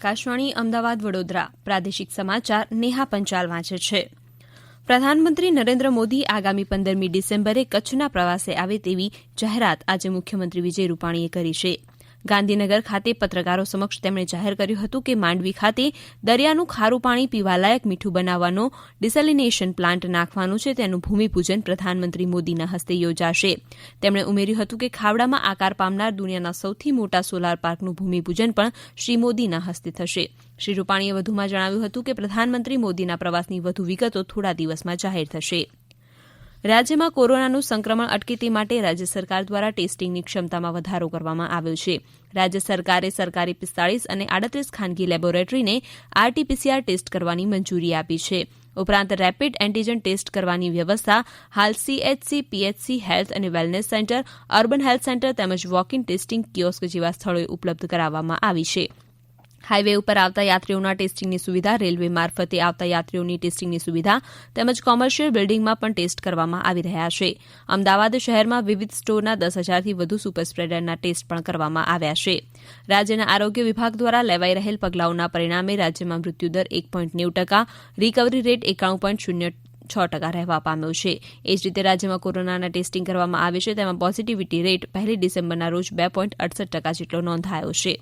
આકાશવાણી અમદાવાદ વડોદરા પ્રાદેશિક સમાચાર નેહા પંચાલ વાંચે છે. પ્રધાનમંત્રી નરેન્દ્ર મોદી આગામી 15મી ડિસેમ્બરે કચ્છના પ્રવાસે આવે તેવી જાહેરાત આજે મુખ્યમંત્રી વિજય રૂપાણીએ કરી છે. ગાંધીનગર ખાતે પત્રકારો સમક્ષ તેમણે જાહેર કર્યું હતું કે માંડવી ખાતે દરિયાનું ખારું પાણી પીવાલાયક મીઠું બનાવવાનો ડિસેલિનેશન પ્લાન્ટ નાખવાનું છે, તેનું ભૂમિપૂજન પ્રધાનમંત્રી મોદીના હસ્તે યોજાશે. તેમણે ઉમેર્યું હતું કે ખાવડામાં આકાર પામનાર દુનિયાના સૌથી મોટા સોલાર પાર્કનું ભૂમિપૂજન પણ શ્રી મોદીના હસ્તે થશે. શ્રી રૂપાણીએ વધુમાં જણાવ્યું હતું કે પ્રધાનમંત્રી મોદીના પ્રવાસની વધુ વિગતો થોડા દિવસમાં જાહેર થશે. રાજ્યમાં કોરોનાનું સંક્રમણ અટકે તે માટે રાજ્ય સરકાર દ્વારા ટેસ્ટિંગની ક્ષમતામાં વધારો કરવામાં આવ્યો છે. રાજ્ય સરકારે સરકારી 45 અને 38 ખાનગી લેબોરેટરીને RT-PCR ટેસ્ટ કરવાની મંજૂરી આપી છે. ઉપરાંત રેપિડ એન્ટીજન ટેસ્ટ કરવાની વ્યવસ્થા હાલ CHC, PHC, હેલ્થ અને wellness centre, urban health centre તેમજ વોક ઇન ટેસ્ટિંગ કિયોસ્ક જેવા સ્થળોએ ઉપલબ્ધ કરાવવામાં આવી છે. હાઇવે ઉપર આવતા યાત્રીઓના ટેસ્ટિંગની સુવિધા, રેલવે મારફતે આવતા યાત્રીઓની ટેસ્ટિંગની સુવિધા તેમજ કોમર્શિયલ બિલ્ડિંગમાં પણ ટેસ્ટ કરવામાં આવી રહ્યા છે. અમદાવાદ શહેરમાં વિવિધ સ્ટોરના 10,000થી વધુ સુપર સ્પ્રેડરના ટેસ્ટ પણ કરવામાં આવ્યા છે. રાજ્યના આરોગ્ય વિભાગ દ્વારા લેવાઈ રહેલ પગલાઓના પરિણામે રાજ્યમાં મૃત્યુદર 1.90%, રિકવરી રેટ 91.06% રહેવા પામ્યો છે. એ જ રીતે રાજ્યમાં કોરોનાના ટેસ્ટિંગ કરવામાં આવે છે તેમાં પોઝિટિવિટી રેટ 1 ડિસેમ્બરના રોજ 2.68% જેટલો નોંધાયો છે.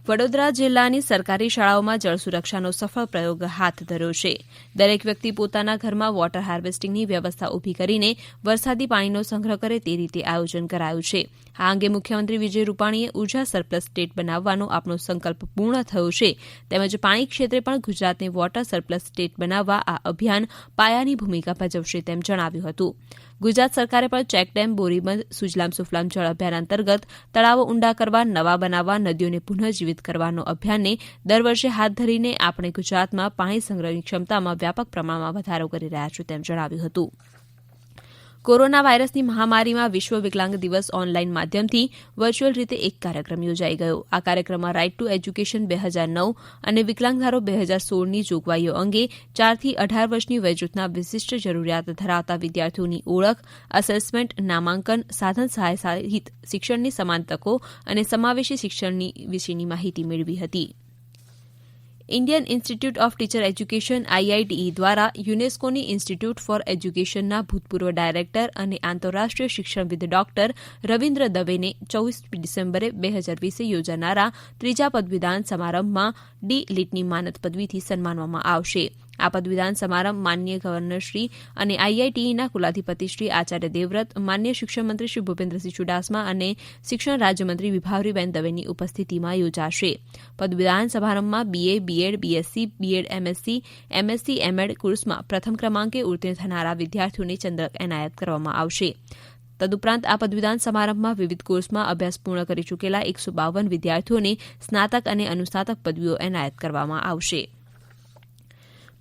વડોદરા જિલ્લાની સરકારી શાળાઓમાં જળ સુરક્ષાનો સફળ પ્રયોગ હાથ ધર્યો છે. દરેક વ્યક્તિ પોતાના ઘરમાં વોટર હાર્વેસ્ટિંગની વ્યવસ્થા ઊભી કરીને વરસાદી પાણીનો સંગ્રહ કરે તે રીતે આયોજન કરાયું છે. આ અંગે મુખ્યમંત્રી વિજય રૂપાણીએ ઉર્જા સરપ્લસ સ્ટેટ બનાવવાનો આપણો સંકલ્પ પૂર્ણ થયો છે તેમજ પાણી ક્ષેત્રે પણ ગુજરાતને વોટર સરપ્લસ સ્ટેટ બનાવવા આ અભિયાન પાયાની ભૂમિકા ભજવશે તેમ જણાવ્યું હતું. ગુજરાત સરકારે પણ ચેકડેમ, બોરીબંધ, સુજલામ સુફલામ જળ અભિયાન અંતર્ગત તળાવો ઊંડા કરવા, નવા બનાવવા, નદીઓને પુનઃજીવિત કરવાનો અભિયાનને દર વર્ષે હાથ ધરીને આપણે ગુજરાતમાં પાણી સંગ્રહની ક્ષમતામાં વ્યાપક પ્રમાણમાં વધારો કરી રહ્યા છે તેમ જણાવ્યું હતું. કોરોના વાયરસની મહામારીમાં વિશ્વ વિકલાંગ દિવસ ઓનલાઈન માધ્યમથી વર્ચ્યુઅલ રીતે એક કાર્યક્રમ યોજાઈ ગયો. આ કાર્યક્રમમાં રાઇટ ટુ એજ્યુકેશન 2009 અને વિકલાંગ ધારો 2016ની જોગવાઈઓ અંગે 4 થી 18 વર્ષની વયજૂથના વિશિષ્ટ જરૂરિયાત ધરાવતા વિદ્યાર્થીઓની ઓળખ, અસેસમેન્ટ, નામાંકન, સાધન સહાય સહિત શિક્ષણની સમાન તકો અને સમાવેશી શિક્ષણ વિશેની માહિતી મેળવી હતી. Indian institute of teacher education IITE દ્વારા યુનેસ્કોની ઇન્સ્ટિટ્યૂટ ફોર એજ્યુકેશનના ભૂતપૂર્વ ડાયરેક્ટર અને આંતરરાષ્ટ્રીય શિક્ષણવિદ ડોક્ટર રવિન્દ્ર દવેને 24 ડિસેમ્બરે 2020 યોજાનારા ત્રીજા પદવીદાન સમારંભમાં ડી લિટની માનદ પદવીથી સન્માનવામાં આવશે. આ પદવીદાન સમારંભ માનનીય ગવર્નરશ્રી અને IITEના કુલાધિપતિ શ્રી આચાર્ય દેવવ્રત, માનનીય શિક્ષણ મંત્રી શ્રી ભૂપેન્દ્રસિંહ ચુડાસમા અને શિક્ષણ રાજ્યમંત્રી વિભાવરીબેન દવેની ઉપસ્થિતિમાં યોજાશે. પદવીદાન સમારંભમાં BA, BEd, BSc, BEd, MSc, MSc, MEd કોર્સમાં પ્રથમ ક્રમાંકે ઉત્તીર્ણ થનારા વિદ્યાર્થીઓને ચંદ્રક એનાયત કરવામાં આવશે. તદુપરાંત આ પદવીદાન સમારંભમાં વિવિધ કોર્સમાં અભ્યાસ પૂર્ણ કરી ચૂકેલા 152 વિદ્યાર્થીઓને સ્નાતક અને અનુસ્નાતક પદવીઓ એનાયત કરવામાં આવશે.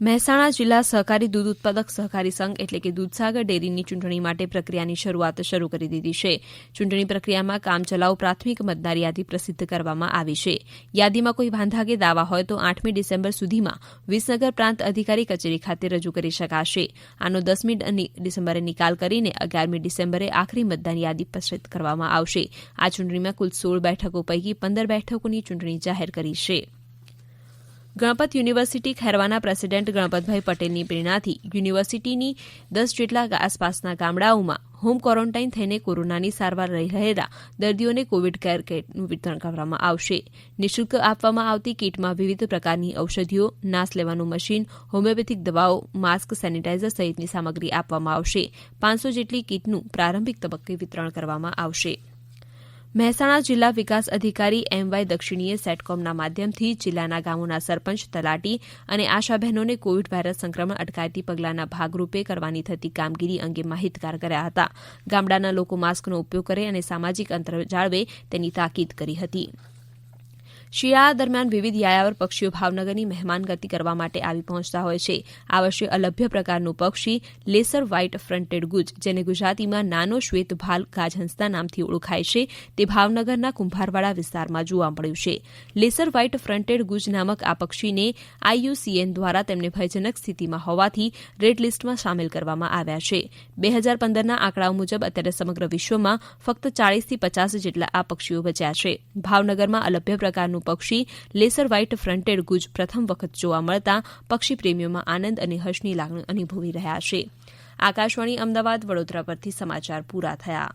મહેસાણા જિલ્લા સહકારી દૂધ ઉત્પાદક સહકારી સંઘ એટલે કે દૂધસાગર ડેરીની ચૂંટણી માટે પ્રક્રિયાની શરૂઆત શરૂ કરી દીધી છે. ચૂંટણી પ્રક્રિયામાં કામચલાઉ પ્રાથમિક મતદાર યાદી પ્રસિદ્ધ કરવામાં આવી છે. યાદીમાં કોઈ વાંધા કે દાવા હોય તો 8મી ડિસેમ્બર સુધીમાં વિસનગર પ્રાંત અધિકારી કચેરી ખાતે રજૂ કરી શકાશે. આનો 10મી ડિસેમ્બરે નિકાલ કરીને 11મી ડિસેમ્બરે આખરી મતદાન યાદી પ્રસિદ્ધ કરવામાં આવશે. આ ચૂંટણીમાં કુલ 16 બેઠકો પૈકી 15 બેઠકોની ચૂંટણી જાહેર કરી છે. ગણપત યુનિવર્સિટી ખેરવાના પ્રેસિડેન્ટ ગણપતભાઈ પટેલની પ્રેરણાથી યુનિવર્સિટીની 10 જેટલા આસપાસના ગામડાઓમાં હોમ ક્વોરન્ટાઇન થઈને કોરોનાની સારવાર લઈ રહેલા દર્દીઓને કોવિડ કેર કિટનું વિતરણ કરવામાં આવશે. નિઃશુલ્ક આપવામાં આવતી કિટમાં વિવિધ પ્રકારની ઔષધિઓ, નાસ લેવાનું મશીન, હોમિયોપેથિક દવાઓ, માસ્ક, સેનિટાઇઝર સહિતની સામગ્રી આપવામાં આવશે. 500 જેટલી કિટનું પ્રારંભિક તબક્કે વિતરણ કરવામાં આવશે. મહેસાણા જિલ્લા વિકાસ અધિકારી MY દક્ષિણીએ સેટકોમના માધ્યમથી જિલ્લાના ગામોના સરપંચ, તલાટી અને આશા બહેનોને કોવિડ વાયરસ સંક્રમણ અટકાયતી પગલાંના ભાગરૂપે કરવાની થતી કામગીરી અંગે માહિતગાર કર્યા હતા. ગામડાના લોકો માસ્કનો ઉપયોગ કરે અને સામાજિક અંતર જાળવે તેની તાકીદ કરી હતી. શિયાળા દરમિયાન વિવિધ યાયાવર પક્ષીઓ ભાવનગરની મહેમાનગતિ કરવા માટે આવી પહોંચતા હોય છે. આ વર્ષે અલભ્ય પ્રકારનું પક્ષી લેસર વ્હાઇટ ફ્રન્ટેડ ગુજ, જેને ગુજરાતીમાં નાનો શ્વેત ભાલ ગાજહંસના નામથી ઓળખાય છે, તે ભાવનગરના કુંભારવાડા વિસ્તારમાં જોવા મળ્યું છે. લેસર વ્હાઇટ ફ્રન્ટેડ ગુજ નામક આ પક્ષીને IUCN દ્વારા તેમને ભયજનક સ્થિતિમાં હોવાથી રેડ લિસ્ટમાં સામેલ કરવામાં આવ્યા છે. 2015ના આંકડાઓ મુજબ અત્યારે સમગ્ર વિશ્વમાં ફક્ત 40 થી 50 જેટલા આ પક્ષીઓ બચ્યા છે. ભાવનગરમાં અલભ્ય પ્રકારનું પક્ષી લેસર વ્હાઇટ ફ્રન્ટેડ ગુજ પ્રથમ વખત જોવા મળતા પક્ષી પ્રેમીઓમાં આનંદ અને હર્ષની લાગણી અનુભવી રહ્યા છે. આકાશવાણી અમદાવાદ વડોદરા પરથી સમાચાર પૂરા થયા.